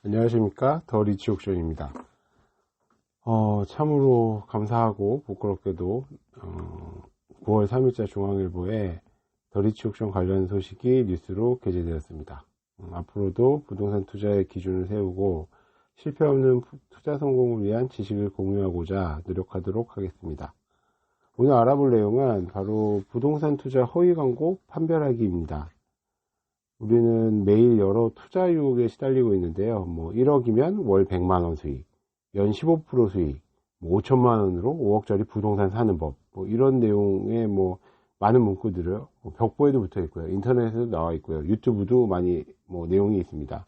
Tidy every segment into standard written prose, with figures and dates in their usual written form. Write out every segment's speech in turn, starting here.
안녕하십니까, 더 리치 옥션입니다. 참으로 감사하고 부끄럽게도 9월 3일자 중앙일보에 더 리치 옥션 관련 소식이 뉴스로 게재되었습니다. 앞으로도 부동산 투자의 기준을 세우고 실패 없는 투자 성공을 위한 지식을 공유하고자 노력하도록 하겠습니다. 오늘 알아볼 내용은 바로 부동산 투자 허위 광고 판별하기입니다. 우리는 매일 여러 투자 유혹에 시달리고 있는데요. 1억이면 월 100만원 수익, 연 15% 수익, 5천만원으로 5억짜리 부동산 사는 법, 이런 내용의 많은 문구들을 벽보에도 붙어 있고요. 인터넷에도 나와 있고요. 유튜브도 많이 내용이 있습니다.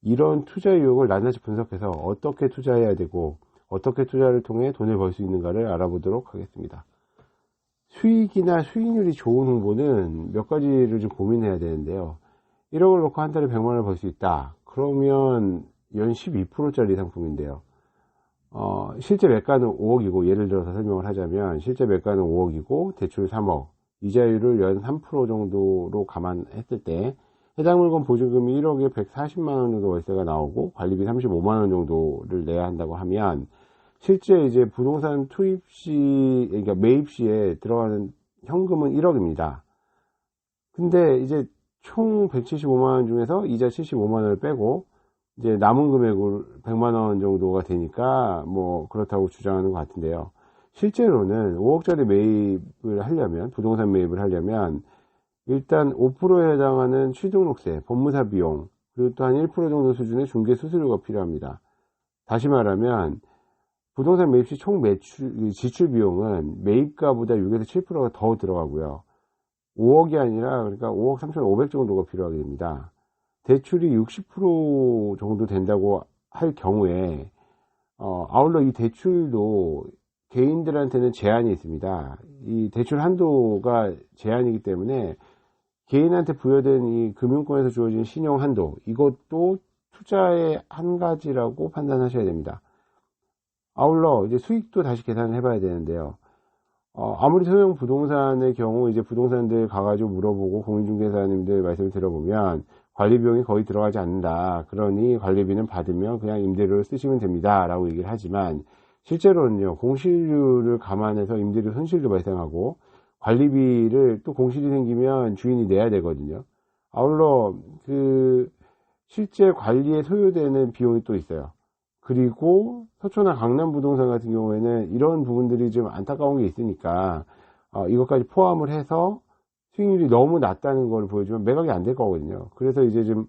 이런 투자 유혹을 낱낱이 분석해서 어떻게 투자해야 되고 어떻게 투자를 통해 돈을 벌 수 있는가를 알아보도록 하겠습니다. 수익이나 수익률이 좋은 홍보는 몇 가지를 좀 고민해야 되는데요. 1억을 넣고 한 달에 100만원을 벌 수 있다. 그러면 연 12%짜리 상품인데요. 실제 매가는 5억이고, 예를 들어서 설명을 하자면 실제 매가는 5억이고 대출 3억, 이자율을 연 3% 정도로 감안했을 때 해당 물건 보증금이 1억에 140만원 정도 월세가 나오고 관리비 35만원 정도를 내야 한다고 하면 실제 이제 부동산 투입 시, 그러니까 매입 시에 들어가는 현금은 1억입니다. 근데 이제 총 175만원 중에서 이자 75만원을 빼고 이제 남은 금액을 100만원 정도가 되니까 그렇다고 주장하는 것 같은데요. 실제로는 5억짜리 매입을 하려면, 부동산 매입을 하려면 일단 5%에 해당하는 취등록세, 법무사 비용, 그리고 또 한 1% 정도 수준의 중개 수수료가 필요합니다. 다시 말하면 부동산 매입 시 총 지출 비용은 매입가보다 6에서 7%가 더 들어가고요. 5억이 아니라 그러니까 5억 3,500 정도가 필요하게 됩니다. 대출이 60% 정도 된다고 할 경우에 아울러 이 대출도 개인들한테는 제한이 있습니다. 이 대출 한도가 제한이기 때문에 개인한테 부여된 이 금융권에서 주어진 신용 한도, 이것도 투자의 한 가지라고 판단하셔야 됩니다. 아울러 이제 수익도 다시 계산을 해봐야 되는데요. 아무리 소형 부동산의 경우 이제 부동산들 가가지고 물어보고 공인중개사님들 말씀을 들어보면 관리 비용이 거의 들어가지 않는다. 그러니 관리비는 받으면 그냥 임대료를 쓰시면 됩니다. 라고 얘기를 하지만 실제로는요, 공실률을 감안해서 임대료 손실도 발생하고 관리비를 또 공실이 생기면 주인이 내야 되거든요. 아울러 실제 관리에 소요되는 비용이 또 있어요. 그리고 서초나 강남 부동산 같은 경우에는 이런 부분들이 좀 안타까운 게 있으니까 이것까지 포함을 해서 수익률이 너무 낮다는 걸 보여주면 매각이 안 될 거거든요. 그래서 이제 좀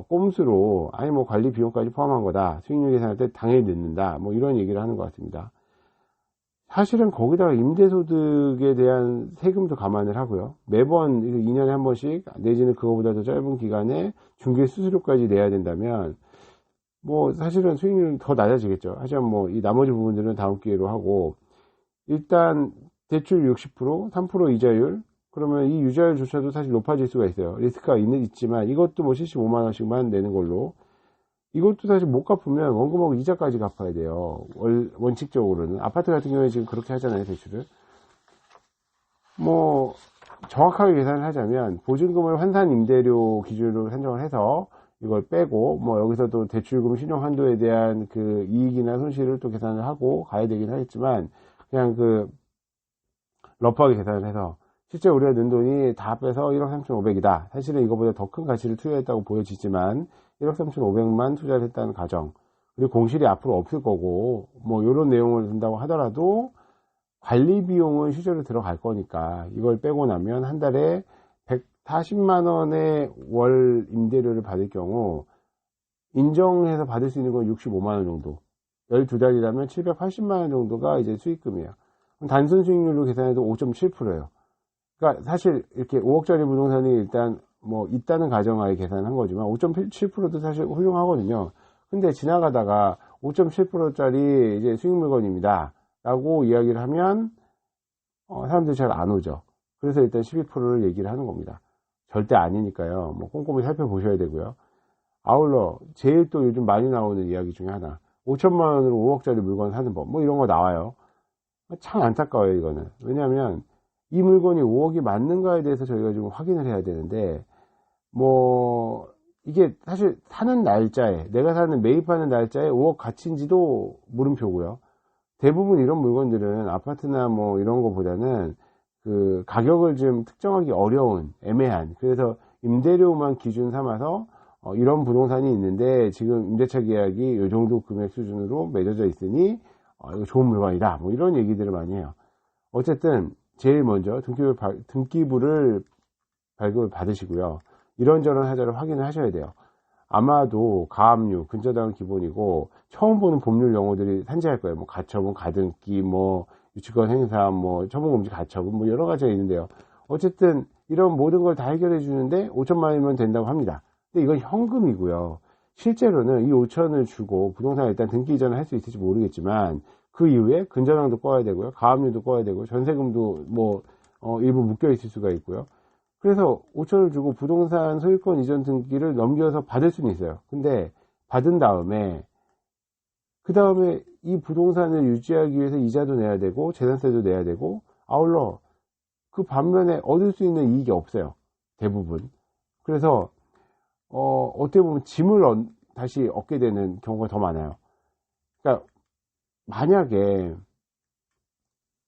꼼수로 관리 비용까지 포함한 거다, 수익률 계산할 때 당연히 넣는다, 이런 얘기를 하는 것 같습니다. 사실은 거기다가 임대소득에 대한 세금도 감안을 하고요. 매번 2년에 한 번씩 내지는 그거보다 더 짧은 기간에 중개 수수료까지 내야 된다면 사실은 수익률은 더 낮아지겠죠. 하지만 이 나머지 부분들은 다음 기회로 하고, 일단 대출 60%, 3% 이자율, 그러면 이 이자율조차도 사실 높아질 수가 있어요. 리스크가 있지만 이것도 75만원씩만 내는 걸로, 이것도 사실 못 갚으면 원금하고 이자까지 갚아야 돼요. 원칙적으로는. 아파트 같은 경우에 지금 그렇게 하잖아요, 대출을. 정확하게 계산을 하자면 보증금을 환산 임대료 기준으로 산정을 해서 이걸 빼고 여기서도 대출금 신용 한도에 대한 그 이익이나 손실을 또 계산을 하고 가야 되긴 하겠지만, 그냥 러프하게 계산을 해서 실제 우리가 넣은 돈이 다 빼서 1억 3,500이다. 사실은 이거보다 더 큰 가치를 투여했다고 보여지지만 1억 3,500만 투자를 했다는 가정, 그리고 공실이 앞으로 없을 거고 이런 내용을 든다고 하더라도 관리 비용은 실제로 들어갈 거니까 이걸 빼고 나면 한 달에 140만원의 월 임대료를 받을 경우 인정해서 받을 수 있는 건 65만원 정도, 12달이라면 780만원 정도가 이제 수익금이에요. 단순 수익률로 계산해도 5.7%예요. 그러니까 사실 이렇게 5억짜리 부동산이 일단 있다는 가정하에 계산한 거지만 5.7%도 사실 훌륭하거든요. 근데 지나가다가 5.7%짜리 이제 수익 물건입니다 라고 이야기를 하면 사람들이 잘 안 오죠. 그래서 일단 12%를 얘기를 하는 겁니다. 절대 아니니까요. 꼼꼼히 살펴보셔야 되고요. 아울러 제일 또 요즘 많이 나오는 이야기 중에 하나, 5천만원으로 5억짜리 물건 사는 법, 이런 거 나와요. 참 안타까워요, 이거는. 왜냐하면 이 물건이 5억이 맞는가에 대해서 저희가 좀 확인을 해야 되는데, 이게 사실 사는 날짜에, 내가 사는 매입하는 날짜에 5억 가치인지도 물음표고요. 대부분 이런 물건들은 아파트나 뭐 이런 거보다는 그 가격을 좀 특정하기 어려운, 애매한, 그래서 임대료만 기준 삼아서 이런 부동산이 있는데 지금 임대차 계약이 이 정도 금액 수준으로 맺어져 있으니 이거 좋은 물건이다, 뭐 이런 얘기들을 많이 해요. 어쨌든 제일 먼저 등기부를 발급을 받으시고요. 이런저런 하자를 확인을 하셔야 돼요. 아마도 가압류, 근저당은 기본이고 처음 보는 법률 용어들이 산재할 거예요. 뭐 가처분, 가등기, 뭐 유치권 행사, 뭐 처분금지 가처분, 뭐 여러 가지가 있는데요. 어쨌든 이런 모든 걸 다 해결해 주는데 5천만 원이면 된다고 합니다. 근데 이건 현금이고요. 실제로는 이 5천을 주고 부동산 일단 등기 이전을 할 수 있을지 모르겠지만 그 이후에 근저당도 꺼야 되고요. 가압류도 꺼야 되고 전세금도 뭐 일부 묶여 있을 수가 있고요. 그래서 5천을 주고 부동산 소유권 이전 등기를 넘겨서 받을 수는 있어요. 근데 받은 다음에 그 다음에 이 부동산을 유지하기 위해서 이자도 내야 되고 재산세도 내야 되고 아울러 그 반면에 얻을 수 있는 이익이 없어요. 대부분. 그래서 어떻게 보면 짐을 다시 얻게 되는 경우가 더 많아요. 그러니까 만약에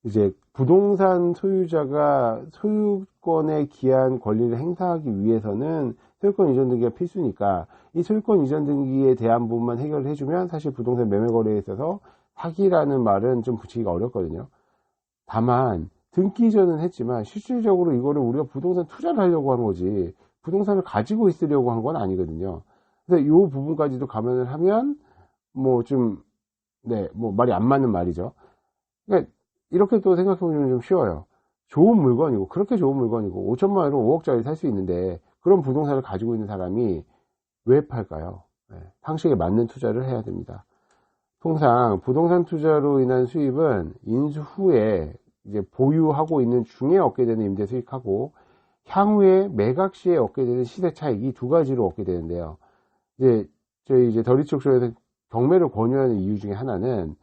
이제 부동산 소유자가 소유권에 기한 권리를 행사하기 위해서는 소유권 이전 등기가 필수니까 이 소유권 이전 등기에 대한 부분만 해결을 해주면 사실 부동산 매매 거래에 있어서 사기라는 말은 좀 붙이기가 어렵거든요. 다만 등기 이전은 했지만 실질적으로 이거를 우리가 부동산 투자를 하려고 하는 거지 부동산을 가지고 있으려고 한 건 아니거든요. 그래서 이 부분까지도 감안을 하면 뭐 좀 뭐 말이 안 맞는 말이죠. 그러니까 이렇게 또 생각해보면 좀 쉬워요. 좋은 물건이고 그렇게 좋은 물건이고 5천만 원으로 5억짜리 살 수 있는데 그런 부동산을 가지고 있는 사람이 왜 팔까요? 상식에 맞는 투자를 해야 됩니다. 통상 부동산 투자로 인한 수입은 인수 후에 이제 보유하고 있는 중에 얻게 되는 임대 수익하고 향후에 매각 시에 얻게 되는 시세 차익, 이 두 가지로 얻게 되는데요. 저희 더리축소에서 경매를 권유하는 이유 중에 하나는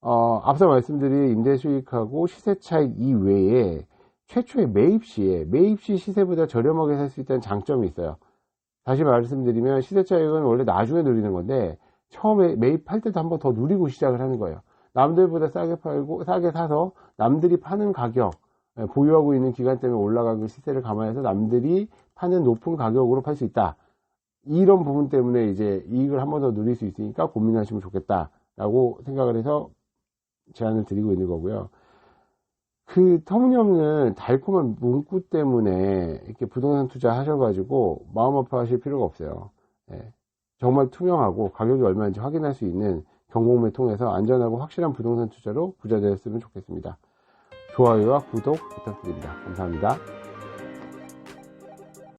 앞서 말씀드린 임대 수익하고 시세 차익 이외에 최초의 매입 시 시세보다 저렴하게 살 수 있다는 장점이 있어요. 다시 말씀드리면 시세 차익은 원래 나중에 누리는 건데 처음에 매입할 때도 한번 더 누리고 시작을 하는 거예요. 남들보다 싸게 팔고 싸게 사서 남들이 파는 가격, 보유하고 있는 기간 때문에 올라간 그 시세를 감안해서 남들이 파는 높은 가격으로 팔 수 있다. 이런 부분 때문에 이제 이익을 한 번 더 누릴 수 있으니까 고민하시면 좋겠다라고 생각을 해서 제안을 드리고 있는 거고요. 그 터무니없는 달콤한 문구 때문에 이렇게 부동산 투자 하셔가지고 마음 아파하실 필요가 없어요. 정말 투명하고 가격이 얼마인지 확인할 수 있는 경공매 통해서 안전하고 확실한 부동산 투자로 부자 되었으면 좋겠습니다. 좋아요와 구독 부탁드립니다. 감사합니다.